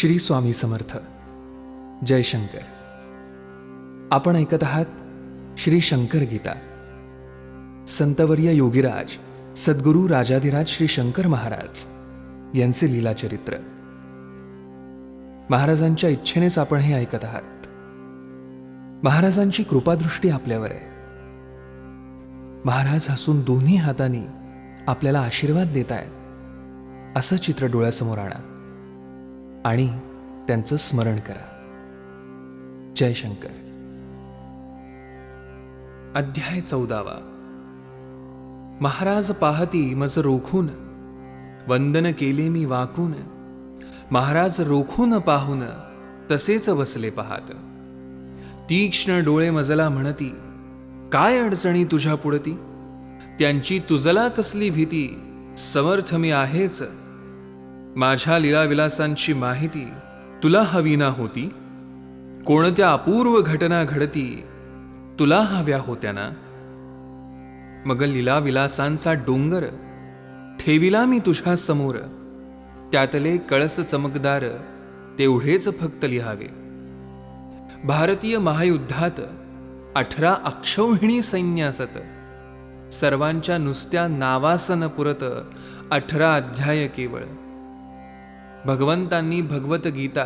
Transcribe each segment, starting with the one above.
श्री स्वामी समर्थ. जय शंकर. आपण ऐकत आहात श्री शंकर गीता. संतवर्य योगीराज सद्गुरू राजाधिराज श्री शंकर महाराज यांचे लीला चरित्र. महाराजांच्या इच्छेनेच आपण हे ऐकत आहात. महाराजांची कृपादृष्टी आपल्यावर आहे. महाराज हसून दोन्ही हातांनी आपल्याला आशीर्वाद देत आहेत असं चित्र डोळ्यासमोर आणा आणि त्यांचं स्मरण करा. जय शंकर. अध्याय 14. महाराज पाहती मज रोखून, वंदन केले मी वाकून. महाराज रोखून पाहून, तसेच बसले पाहात. तीक्ष्ण डोळे मजला म्हणती, काय अडचणी तुझ्या पुढती. त्यांची तुझला कसली भीती, समर्थ मी आहेच. माझ्या लीलाविलासांची माहिती तुला हवी ना होती. कोणत्या अपूर्व घटना घडती तुला हव्या होत्या ना. मग लीलाविलासांचा डोंगर ठेविला मी तुझ्या समोर. त्यातले कळस चमकदार तेवढेच फक्त लिहावे. भारतीय महायुद्धात 18 अक्षौहिणी सैन्य असत. सर्वांच्या नुसत्या नावासन पुरत 18 अध्याय केवळ. भगवंतांनी भगवत गीता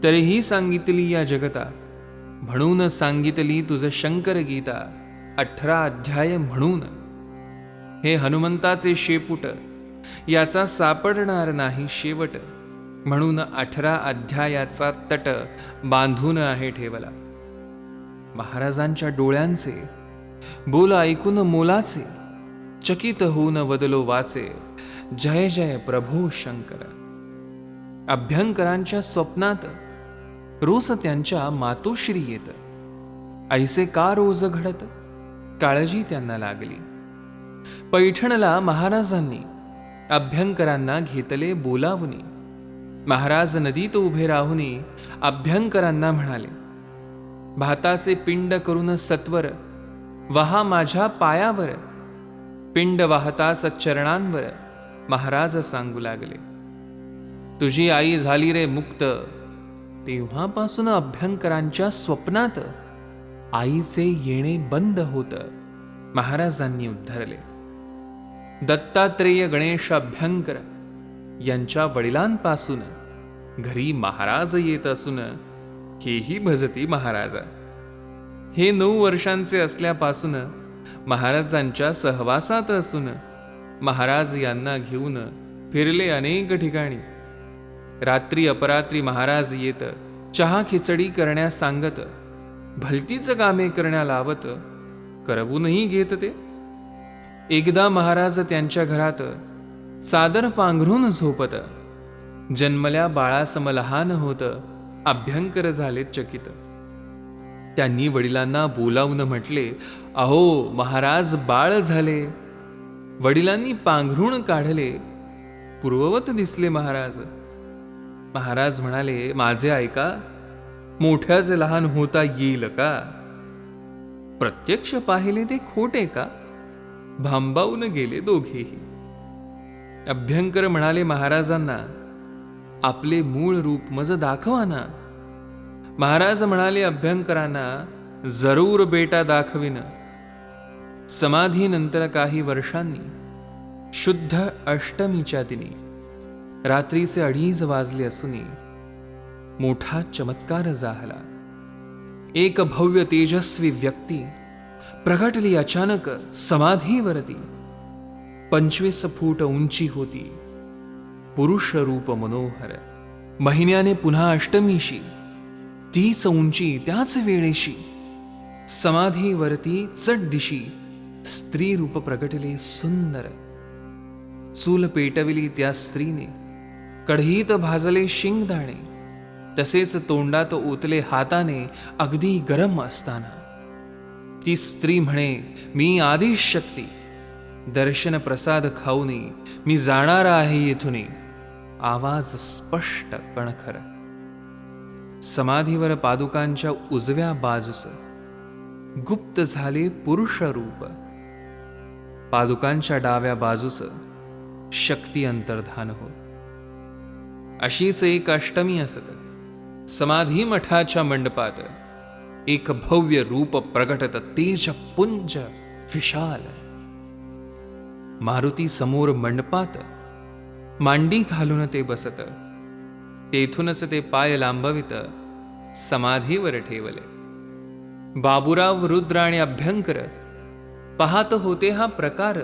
तरीही सांगितली या जगता. म्हणून सांगितली तुझ शंकर गीता 18 अध्याय म्हणून. हे हनुमंताचे शेपूट, याचा सापडणार नाही शेवट. म्हणून 18 अध्यायाचा तट बांधून आहे ठेवला. महाराजांच्या डोळ्यांचे बोल ऐकून मोलाचे, चकित होऊन वदलो वाचे. जय जय प्रभो शंकर. अभ्यंकरांच्या स्वप्नात रोज त्यांच्या मातोश्री येत. ऐसे का रोज घडत, काळजी त्यांना लागली. पैठणला महाराजांनी अभ्यंकरांना घेतले बोलावूनी. महाराज नदीत उभे राहुनी अभ्यंकरांना म्हणाले, भाताचे पिंड करून सत्वर वहा माझ्या पायावर. पिंड वाहताच चरणांवर महाराज सांगू लागले, तुझी आई झाली रे मुक्त. तेव्हापासून अभ्यंकरांच्या स्वप्नात आईचे येणे बंद होत. महाराजांनी उद्धरले. दत्तात्रेय गणेश अभ्यंकर यांच्या वडिलांपासून घरी महाराज येत असून हेही भजती महाराजा. हे 9 वर्षांचे असल्यापासून महाराजांच्या सहवासात असून महाराज यांना घेऊन फिरले अनेक ठिकाणी. रात्री अपरात्री महाराज येत चहा खिचडी करण्यास सांगत. भलतीच कामे करण्या लावत, करवूनही घेत ते. एकदा महाराज त्यांच्या घरात चादर पांघरून झोपत. जन्मल्या बाळासम लहान होत. अभ्यंकर झाले चकित. त्यांनी वडिलांना बोलावून म्हटले, अहो महाराज बाळ झाले. वडिलांनी पांघरून काढले. पूर्ववत दिसले महाराज. महाराज म्हणाले, माझे ऐका, मोठ्याचे लहान होता येईल का. प्रत्यक्ष पाहिले ते खोटे का. भांबावून गेले दोघेही. अभ्यंकर म्हणाले महाराजांना, आपले मूळ रूप मज दाखवा ना. महाराज म्हणाले अभ्यंकरांना, जरूर बेटा दाखविन. समाधीनंतर काही वर्षांनी शुद्ध अष्टमीच्या दिनी रात्रीचे 2:30 वाजले असून मोठा चमत्कार झाला. एक भव्य तेजस्वी व्यक्ती प्रगटली अचानक समाधीवरती. 25 फूट उंची होती. पुरुष रूप मनोहर. महिन्याने पुन्हा अष्टमीशी तीच उंची त्याच वेळेशी समाधीवरती चट दिशी स्त्री रूप प्रगटले सुंदर. चूल पेटविली त्या स्त्रीने. कढईत भाजले शिंगदाणे. तसेच तोंडात ओतले हाताने अगदी गरम असताना. ती स्त्री म्हणे, मी आदिशक्ती. दर्शन प्रसाद खाऊनी मी जाणार आहे येथून. आवाज स्पष्ट कणखर. समाधीवर पादुकांच्या उजव्या बाजूस गुप्त झाले पुरुष रूप. पादुकांच्या डाव्या बाजूस शक्ती अंतर्धान हो. अशीच एक अष्टमी असत. समाधी मठाच्या मंडपात एक भव्य रूप प्रगटत, तेजपुंज विशाल. मारुती समोर मंडपात मांडी घालून ते बसत. तेथूनच ते पाय लांबवित समाधीवर ठेवले. बाबूराव, रुद्र आणि अभ्यंकर पाहत होते हा प्रकार.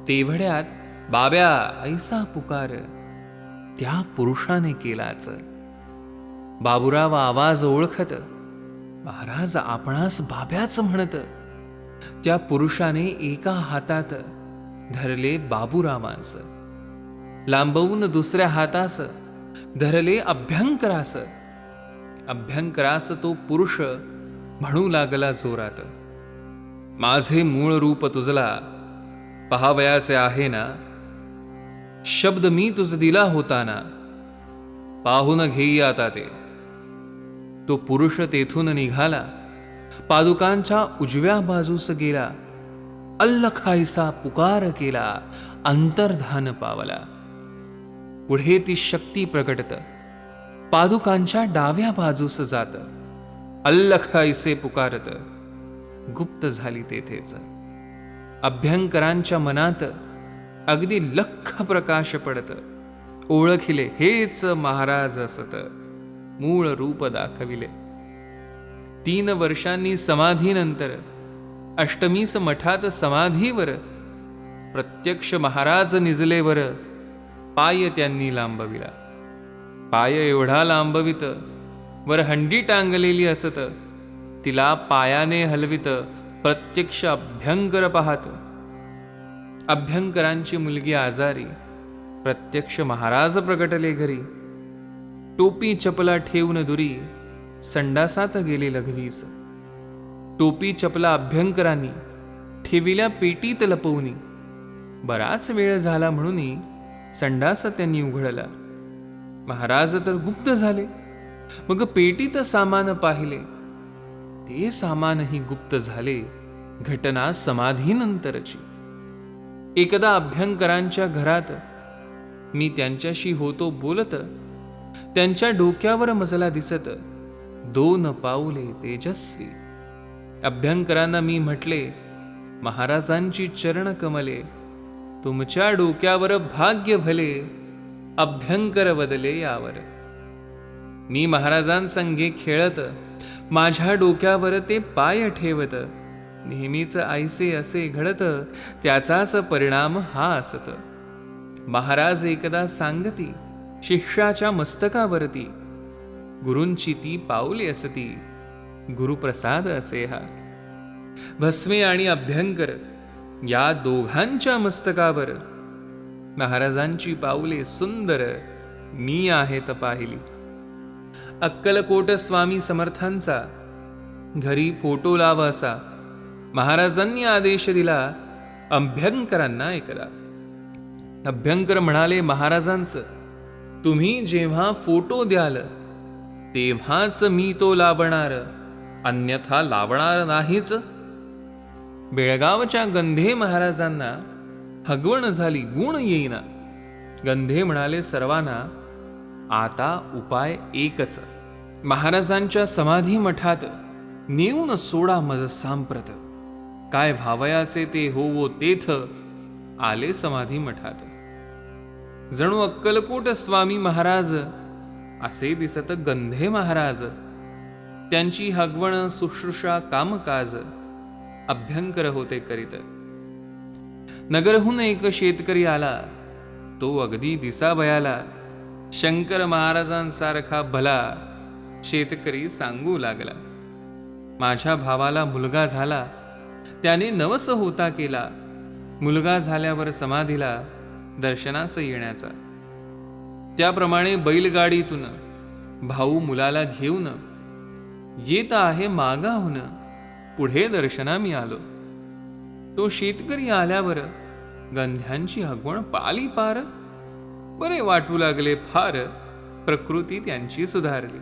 तेवढ्यात बाब्या ऐसा पुकार त्या पुरुषाने केलाच. बाबूराव आवाज ओळखत, महाराज आपणास बाब्याच म्हणत. त्या पुरुषाने एका हातात धरले बाबूरावांस, लांबवून दुसऱ्या हातास धरले अभ्यंकरास. अभ्यंकरास तो पुरुष म्हणू लागला जोरात, माझे मूळ रूप तुझला पहावयाचे आहे ना. शब्द मी तुझ दिला होता ना, पाहून घेई आता ते. तो पुरुष तेथून निघाला, पादुकांच्या उजव्या बाजूस गेला. अल्लखायसा पुकार केला, अंतर्धान पावला. पुढे ती शक्ती प्रकटत पादुकांच्या डाव्या बाजूस जात. अल्लखायसे पुकारत गुप्त झाली तेथेच. अभ्यंकरांच्या मनात अगदी लख प्रकाश पडत. ओळखिले हेच महाराज असत. मूळ रूप दाखविले. 3 वर्षांनी समाधीनंतर अष्टमीस मठात समाधीवर प्रत्यक्ष महाराज निजलेवर पाय त्यांनी लांबविला. पाय एवढा लांबवित वर हंडी टांगलेली असत, तिला पायाने हलवित प्रत्यक्ष अभ्यंकर पाहत. अभ्यंकरांची मुलगी आजारी, प्रत्यक्ष महाराज प्रगटले घरी. टोपी चपला ठेवून दुरी संडासात गेले लघवीस. टोपी चपला अभ्यंकरांनी ठेविल्या पेटीत लपवून. बराच वेळ झाला म्हणून संडास त्यांनी उघडला. महाराज तर गुप्त झाले. मग पेटीत सामान पाहिले, ते सामानही गुप्त झाले. घटना समाधीनंतरची. एकदा अभ्यंकरांच्या घरात मी त्यांच्याशी होतो बोलत. त्यांच्या डोक्यावर मजला दिसत 2 पाऊले तेजस्वी. अभ्यंकरांना मी म्हटले, महाराजांची चरण कमले, तुमच्या डोक्यावर भाग्य भले, अभ्यंकर बदले यावर. मी महाराजांसंगे खेळत, माझ्या डोक्यावर ते पाय ठेवत. नेहमीच ऐसे असे घडत, त्याचाच परिणाम हा असत. महाराज एकदा सांगती, शिष्याच्या मस्तकावरती गुरूंची ती पाऊले असती, गुरुप्रसाद असे हा. भस्मे आणि अभ्यंकर या दोघांच्या मस्तकावर महाराजांची पाऊले सुंदर मी आहेत पाहिली. अक्कलकोट स्वामी समर्थांचा घरी फोटो लावा असा महाराजांनी आदेश दिला अभ्यंकरांना एकदा. अभ्यंकर म्हणाले, महाराजांचं तुम्ही जेव्हा फोटो द्याल तेव्हाच मी तो लावणार, अन्यथा लावणार नाहीच. बेळगावच्या गंधे महाराजांना हगवण झाली, गुण येईना. गंधे म्हणाले सर्वांना, आता उपाय एकच, महाराजांच्या समाधी मठात नेऊन सोडा मज सांप्रत. काय भावयाचे ते होवो तेथ. आले समाधी मठात. जणू अक्कलकोट स्वामी महाराज असे दिसत गंधे महाराज. त्यांची हगवण, शुश्रूषा, कामकाज अभ्यंकर होते करीत. नगरहून एक शेतकरी आला. तो अगदी दिसावयाला शंकर महाराजांसारखा भला. शेतकरी सांगू लागला, माझ्या भावाला मुलगा झाला, त्याने नवस होता केला. मुलगा झाल्यावर समाधीला दर्शनास येण्याचा. त्याप्रमाणे बैलगाडीतून भाऊ मुलाला घेऊन येत आहे मागाहून. पुढे दर्शना मी आलो. तो शेतकरी आल्यावर गंध्यांची हगवण पाली पार. बरे वाटू लागले फार. प्रकृती त्यांची सुधारली.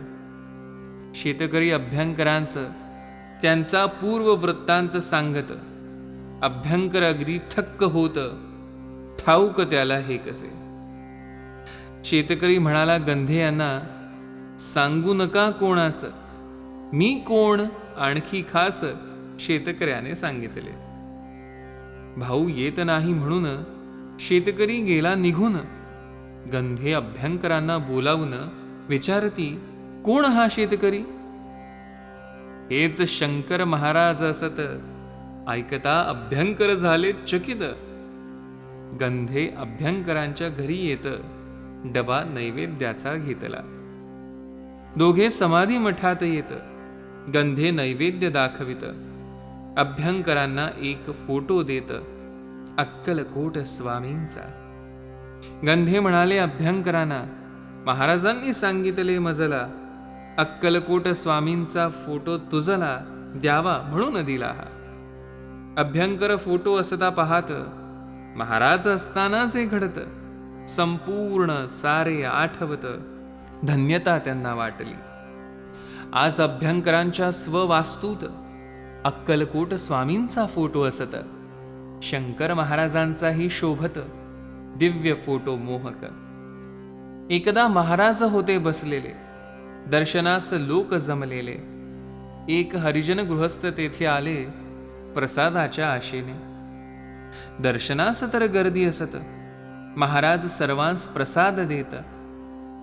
शेतकरी अभ्यंकरांचं त्यांचा पूर्व वृत्तांत सांगत. अभ्यंकर अगदी थक्क होत. ठाऊक त्याला हे कसे. शेतकरी म्हणाला गंधे यांना, सांगू नका कोणास, मी कोण आणखी खास, शेतकऱ्याने सांगितले. भाऊ येत नाही म्हणून शेतकरी गेला निघून. गंधे अभ्यंकरांना बोलावून विचारती, कोण हा शेतकरी? हेच शंकर महाराज असत, ऐकता अभ्यंकर झाले चकित. गंधे अभ्यंकरांच्या घरी येत, डबा नैवेद्याचा घेतला. दोघे समाधी मठात येत, गंधे नैवेद्य दाखवित. अभ्यंकरांना एक फोटो देत, अक्कलकोट स्वामींचा. गंधे म्हणाले अभ्यंकरांना, महाराजांनी सांगितले मजला, अक्कलकोट स्वामींचा फोटो तुझला द्यावा म्हणून दिला हा. अभ्यंकर फोटो असता पाहत, महाराज असतानाच हे घडत. संपूर्ण सारे आठवत, धन्यता त्यांना वाटली. आज अभ्यंकरांच्या स्ववास्तूत अक्कलकोट स्वामींचा फोटो असत. शंकर महाराजांचाही शोभत, दिव्य फोटो मोहक. एकदा महाराज होते बसलेले, दर्शनास लोक जमलेले. एक हरिजन गृहस्थ तेथे आले, प्रसादाच्या आशेने. दर्शनास तर गर्दी असत, महाराज सर्वांस प्रसाद देत.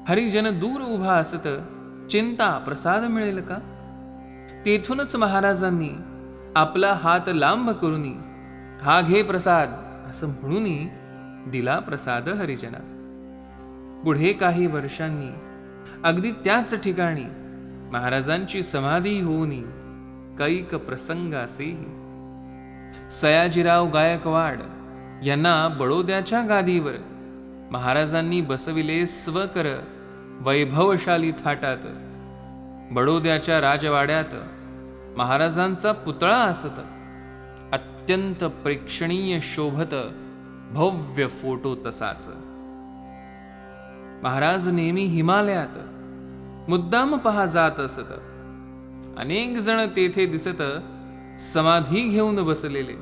हरिजन दूर उभा असत, चिंता प्रसाद मिळेल का? तेथूनच महाराजांनी आपला हात लांब करूनी, हा घे प्रसाद असं म्हणूनी दिला प्रसाद हरिजना. पुढे काही वर्षांनी अगदी त्याच ठिकाणी महाराजांची समाधी होऊनी कैक प्रसंगासेही. सयाजीराव गायकवाड यांना बडोद्याच्या गादीवर महाराजांनी बसविले स्वकर वैभवशाली थाटात. बडोद्याच्या राजवाड्यात महाराजांचा पुतळा असत. अत्यंत प्रेक्षणीय शोभत भव्य फोटो तसाच. महाराज नेहमी हिमालयात मुद्दाम पहा जात असत. अनेक जण तेथे दिसत, समाधी घेऊन बसलेले.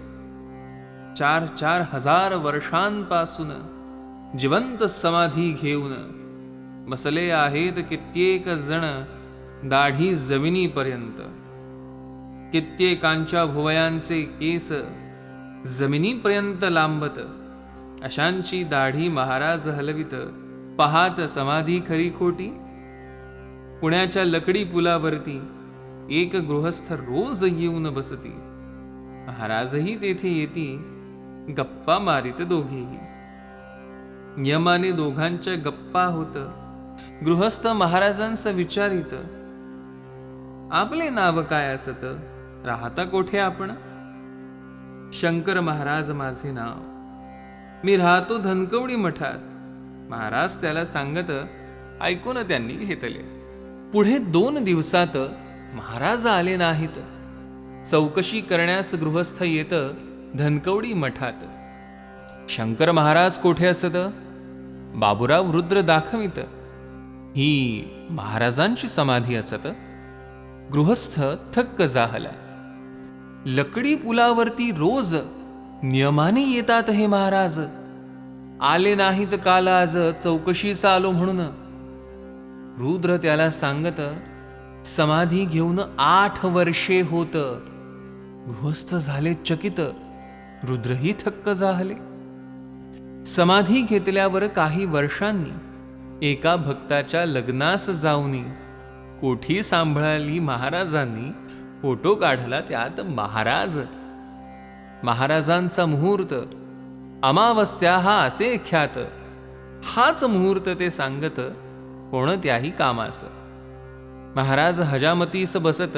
4,000 हजार वर्षांपासून जिवंत समाधी घेऊन बसले आहेत कित्येक जण, दाढी जमिनीपर्यंत. कित्येकांच्या भुवयांचे केस जमिनीपर्यंत लांबत. अशांची दाढी महाराज हलवित, पाहात समाधी खरी खोटी. पुण्याच्या लकडी पुलावरती एक गृहस्थ रोज येऊन बसती. महाराजही तेथे येती, गप्पा मारित दोघेही. नियमाने दोघांच्या गप्पा होत. गृहस्थ महाराजांस विचारित, आपले नाव काय असत, राहता कोठे आपण? शंकर महाराज माझे नाव, मी राहतो धनकवडी मठात. महाराज त्याला सांगत, ऐकून त्यांनी घेतले. पुढे 2 दिवसात महाराज आले नाहीत. चौकशी करण्यास गृहस्थ येत धनकवडी मठात. शंकर महाराज कोठे असत? बाबूराव रुद्र दाखवित, ही महाराजांची समाधी असत. गृहस्थ थक्क झाला. लकडी पुलावरती रोज नियमाने येतात हे महाराज, आले नाहीत काल आज चौकशीस आलो म्हणून. रुद्र त्याला सांगत, समाधी घेऊन 8 वर्षे होत. गृहस्थ झाले चकित, रुद्रही थक्क झाले. समाधी घेतल्यावर काही वर्षांनी एका भक्ताच्या लग्नास जाऊनी कोठी सांभाळली महाराजांनी. फोटो काढला त्यात महाराज. महाराजांचा मुहूर्त अमावस्या हा असे ख्यात. हाच मुहूर्त ते सांगत कोणत्याही कामास. महाराज हजामतीस बसत.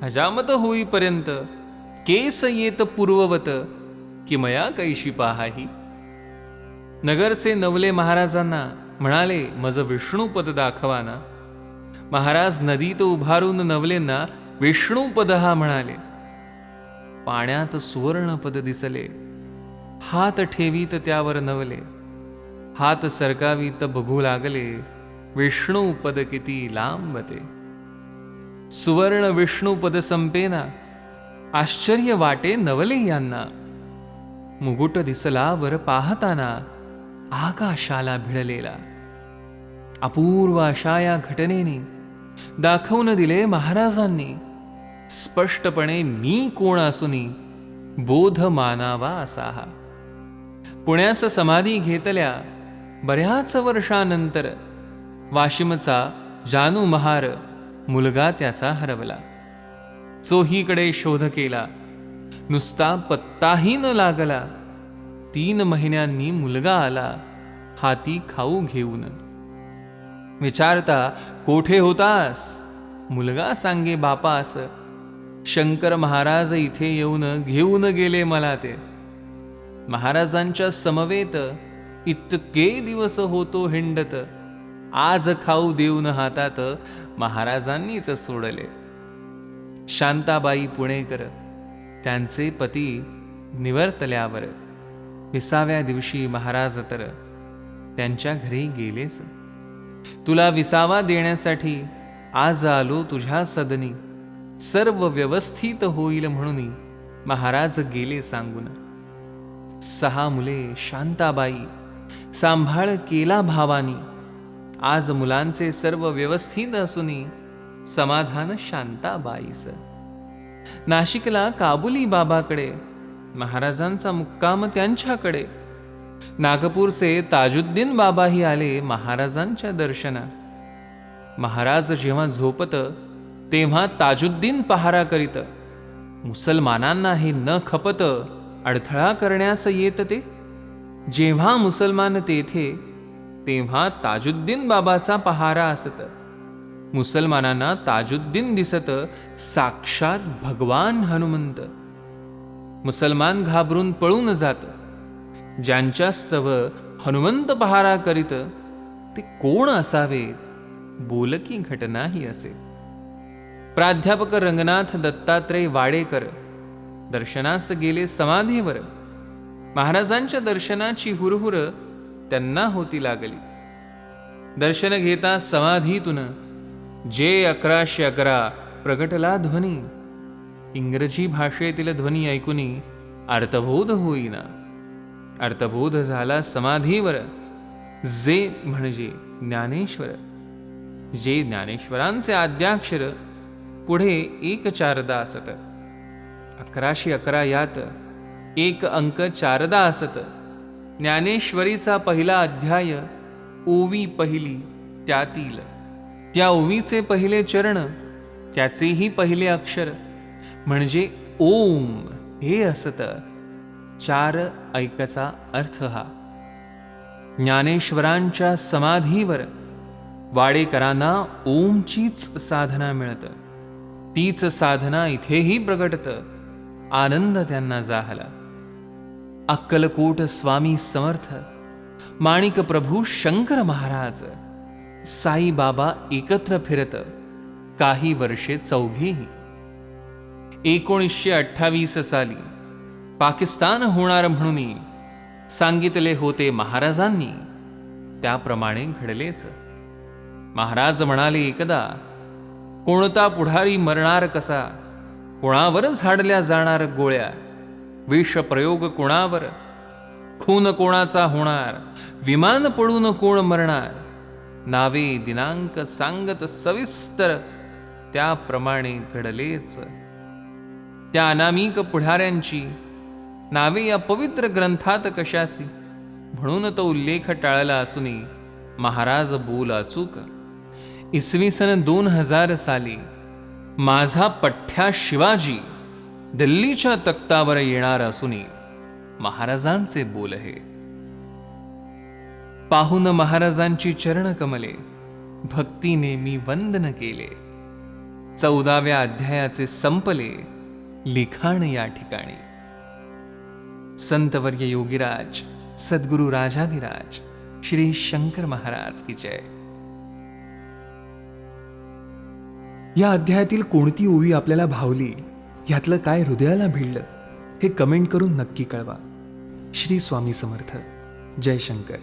हजामत होईपर्यंत केस येत पूर्ववत, किमया कैशी पाहाही. नगरचे नवले महाराजांना म्हणाले, मज विष्णुपद दाखवाना. महाराज नदीत उभारून नवलेंना विष्णुपद हा म्हणाले. पाण्यात सुवर्णपद दिसले. हात ठेवीत त्यावर नवले. हात सरकावीत बघू लागले, विष्णुपद किती लांब ते. सुवर्ण विष्णुपद संपेना, आश्चर्य वाटे नवले यांना. मुकुट दिसला वर पाहताना, आकाशाला भिडलेला. अपूर्व अशा या घटनेने दाखवून दिले महाराजांनी स्पष्टपणे मी कोण असूनी बोध मानावा असा हा. पुण्यास समाधी घेतल्या बऱ्याच वर्षानंतर वाशिमचा जानू महार मुलगा त्याचा हरवला. चोहीकडे शोध केला, नुसता पत्ताही न लागला. 3 महिन्यांनी मुलगा आला हाती खाऊ घेऊन. विचारता कोठे होतास? मुलगा सांगे बापास, शंकर महाराज इथे येऊन घेऊन गेले मला ते. महाराजांच्या समवेत इतके दिवस होतो हिंडत, आज खाऊ देऊन हातात महाराजांनीच सोडले. शांताबाई पुणेकर त्यांचे पती निवर्तल्यावर 20व्या दिवशी महाराज तर त्यांच्या घरी गेलेच. तुला विसावा देण्यासाठी आज आलो तुझ्या सदनी, सर्व व्यवस्थित होईल म्हणून महाराज गेले सांगून. 6 मुले शांताबाई सांभाळ केला भावानी, आज मुलांचे सर्व व्यवस्थित असूनी समाधान शांताबाईस. नाशिकला काबुली बाबाकडे महाराजांचा मुक्काम त्यांच्याकडे. नागपूरचे ताजुद्दीन बाबाही आले महाराजांच्या दर्शना. महाराज जेव्हा झोपत तेव्हा ताजुद्दीन पहारा करीत. मुसलमानांना हे न खपत अडथळा करण्यास येत ते. जेव्हा मुसलमान तेथे तेव्हा ताजुद्दीन बाबाचा पहारा असत. मुसलमानांना ताजुद्दीन दिसत साक्षात भगवान हनुमंत. मुसलमान घाबरून पळून जात. ज्यांच्यास्तव हनुमंत पहारा करीत ते कोण असावे? बोलकी घटनाही असे. प्राध्यापक रंगनाथ दत्तात्रय वाडेकर दर्शनास गेले समाधीवर. महाराजांच्या दर्शनाची हुरहुर त्यांना होती लागली. दर्शन घेता समाधीतून जे 1111 प्रगटला ध्वनी. इंग्रजी भाषेतील ध्वनी ऐकूनी अर्थबोध होईना. अर्थबोध झाला समाधीवर. जे म्हणजे ज्ञानेश्वर. जे ज्ञानेश्वरांचे आद्याक्षर पुढे 1 चारदा असत. 1111 यात 1 अंक चारदा असत. ज्ञानेश्वरीचा पहिला अध्याय ओवी पहिली त्यातील. त्या ओवीचे पहिले चरण, त्याचेही पहिले अक्षर म्हणजे ओम हे असत. 4 ऐकचा अर्थ हा. ज्ञानेश्वरांच्या समाधीवर वाडेकरांना ओमचीच साधना मिळत. तीच साधना इथेही प्रगटत. आनंद त्यांना जाहला. अक्कलकोट स्वामी समर्थ, माणिक प्रभू शंकर महाराज, साईबाबा एकत्र फिरत काही वर्षे चौघेही. 1928 साली पाकिस्तान होणार म्हणून सांगितले होते महाराजांनी, त्याप्रमाणे घडलेच. महाराज म्हणाले एकदा, कोणता पुढारी मरणार कसा? कोणावर झाडल्या जाणार गोळ्या? विष प्रयोग कोणावर? खून कोणाचा होणार? विमान पडून कोण मरणार? नावे दिनांक सांगत सविस्तर त्याप्रमाणे घडलेच. त्या अनामिक पुढाऱ्यांची नावे या पवित्र ग्रंथात कशासी? म्हणून तो उल्लेख टाळला असूनही महाराज बोल अचूक. इसवी सन 2000 साली माझा पठ्ठ्या शिवाजी दिल्लीच्या तख्तावर येणार असूनही महाराजांचे बोल हे. पाहून महाराजांची चरण कमले भक्तीने मी वंदन केले. 14व्या अध्यायाचे संपले लिखाण या ठिकाणी. संतवर्य योगीराज सद्गुरु राजाधिराज श्री शंकर महाराज की जय. या अध्यायातील कोणती ओवी आपल्याला भावली, यातलं काय हृदयाला भिडलं, हे कमेंट करून नक्की कळवा. श्री स्वामी समर्थ. जय शंकर.